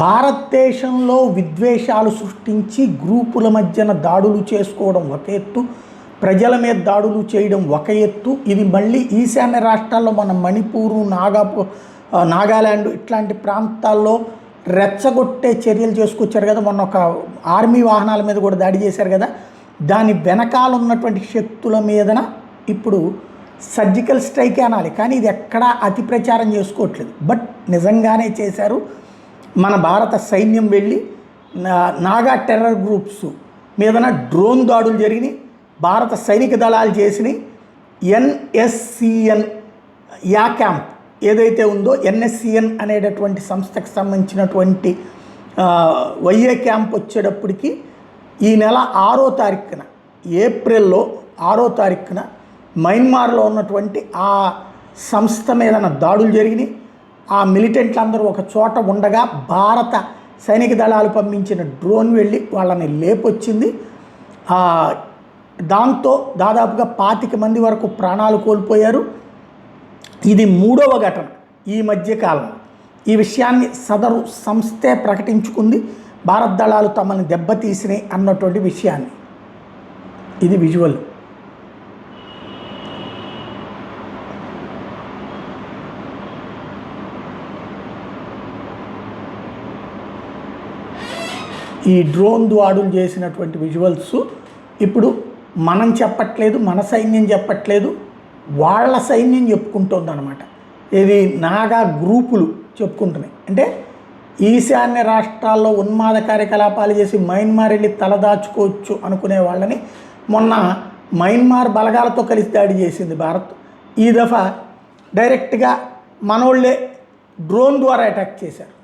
భారతదేశంలో విద్వేషాలు సృష్టించి గ్రూపుల మధ్యన దాడులు చేసుకోవడం ఒక ఎత్తు, ప్రజల మీద దాడులు చేయడం ఒక ఎత్తు. ఇది మళ్ళీ ఈశాన్య రాష్ట్రాల్లో మన మణిపూరు, నాగాల్యాండ్ ఇట్లాంటి ప్రాంతాల్లో రెచ్చగొట్టే చర్యలు చేసుకొచ్చారు కదా. మొన్న ఒక ఆర్మీ వాహనాల మీద కూడా దాడి చేశారు కదా. దాని వెనకాల ఉన్నటువంటి శక్తుల మీదన ఇప్పుడు సర్జికల్ స్ట్రైకే అనాలి, కానీ ఇది ఎక్కడా అతి ప్రచారం చేసుకోవట్లేదు. బట్ నిజంగానే చేశారు. మన భారత సైన్యం వెళ్ళి నాగా టెర్రర్ గ్రూప్స్ మీదన డ్రోన్ దాడులు జరిగినాయి. భారత సైనిక దళాలు చేసినాయి. ఎన్ఎస్సిఎన్ యా క్యాంప్ ఏదైతే ఉందో, ఎన్ఎస్సిఎన్ అనేటటువంటి సంస్థకు సంబంధించినటువంటి వైఏ క్యాంప్ వచ్చేటప్పటికి ఈ నెల 6వ తారీఖున, ఏప్రిల్లో 6వ తారీఖున మయన్మార్లో ఉన్నటువంటి ఆ సంస్థ మీద దాడులు జరిగినాయి. ఆ మిలిటెంట్లు అందరూ ఒక చోట ఉండగా భారత సైనిక దళాలు పంపించిన డ్రోన్ వెళ్ళి వాళ్ళని లేపొచ్చింది. దాంతో దాదాపుగా 25 మంది వరకు ప్రాణాలు కోల్పోయారు. ఇది 3వ ఘటన ఈ మధ్యకాలంలో. ఈ విషయాన్ని సదరు సంస్థే ప్రకటించుకుంది, భారత దళాలు తమని దెబ్బతీసినాయి అన్నటువంటి విషయాన్ని. ఇది విజువల్. ఈ డ్రోన్ దాడులు చేసినటువంటి విజువల్స్ ఇప్పుడు మనం చెప్పట్లేదు, మన సైన్యం చెప్పట్లేదు, వాళ్ళ సైన్యం చెప్పుకుంటుంది అనమాట. ఇది నాగా గ్రూపులు చెప్పుకుంటున్నాయి. అంటే ఈశాన్య రాష్ట్రాల్లో ఉన్మాద కార్యకలాపాలు చేసి మయన్మార్ వెళ్ళి తలదాచుకోవచ్చు అనుకునే వాళ్ళని మొన్న మయన్మార్ బలగాలతో కలిసి దాడి చేసింది భారత్. ఈ దఫా డైరెక్ట్గా మనోళ్ళే డ్రోన్ ద్వారా అటాక్ చేశారు.